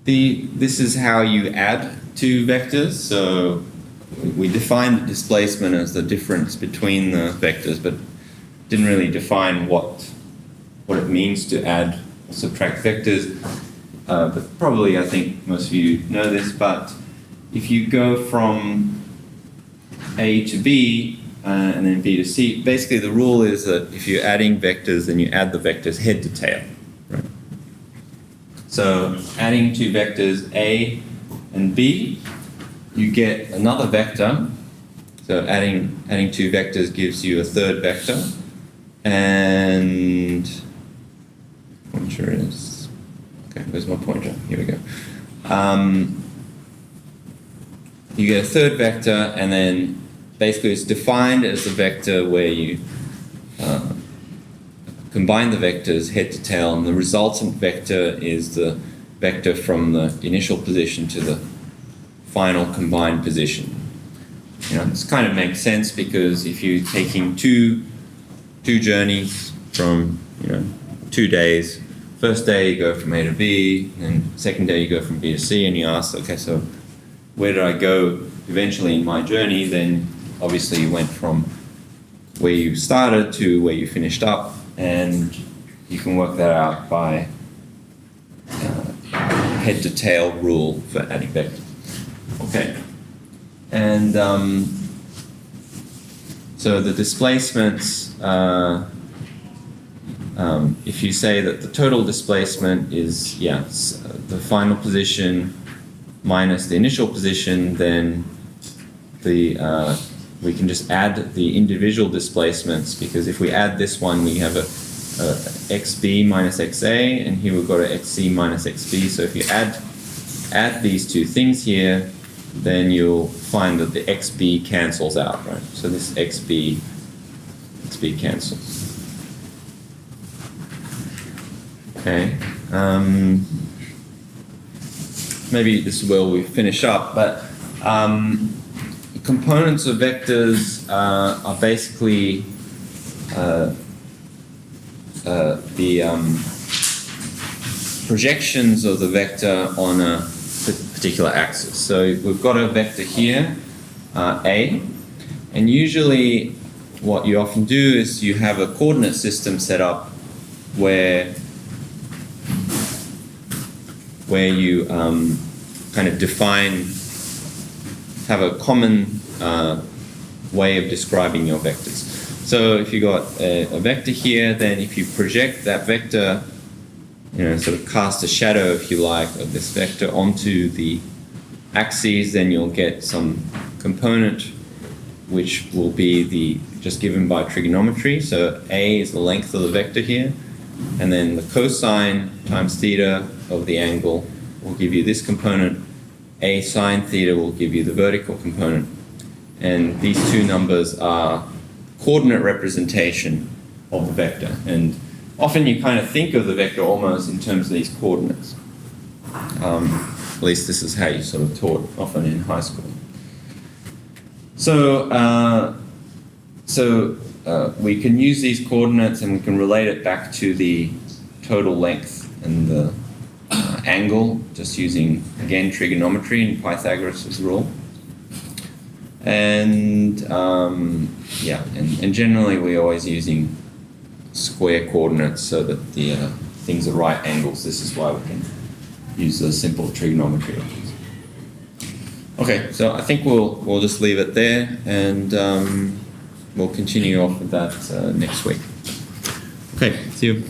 this is how you add 2 vectors. So we defined the displacement as the difference between the vectors, but didn't really define what it means to add or subtract vectors. But probably, I think most of you know this, but if you go from A to B, and then B to C. Basically, the rule is that if you're adding vectors, then you add the vectors head to tail. Right? So adding two vectors A and B, you get another vector. So adding two vectors gives you a third vector. And pointer is, okay, where's my pointer? Here we go. You get a third vector, and then basically it's defined as the vector where you combine the vectors head to tail, and the resultant vector is the vector from the initial position to the final combined position. You know, this kind of makes sense because if you're taking two journeys from 2 days, first day you go from A to B, and second day you go from B to C, and you ask, okay, so where did I go eventually in my journey? Then obviously you went from where you started to where you finished up, and you can work that out by head to tail rule for adding vectors. Okay, and so the displacements, if you say that the total displacement is the final position minus the initial position, then we can just add the individual displacements, because if we add this one, we have a xb minus xa, and here we've got a xc minus xb. So if you add these two things here, then you'll find that the xb cancels out, right? So this xb cancels. Okay. Maybe this is where we finish up, but components of vectors are basically the projections of the vector on a particular axis. So we've got a vector here, A, and usually what you often do is you have a coordinate system set up where you kind of have a common way of describing your vectors. So if you got a vector here, then if you project that vector, sort of cast a shadow, if you like, of this vector onto the axes, then you'll get some component which will be just given by trigonometry. So A is the length of the vector here, and then the cosine times theta of the angle will give you this component. A sine theta will give you the vertical component. And these two numbers are coordinate representation of the vector. And often you kind of think of the vector almost in terms of these coordinates. At least this is how you sort of taught often in high school. So we can use these coordinates and we can relate it back to the total length and the angle, just using, again, trigonometry and Pythagoras' rule. And and generally we're always using square coordinates so that the things are right angles. This is why we can use the simple trigonometry. Okay, so I think we'll just leave it there, and we'll continue off with that next week. Okay, see you.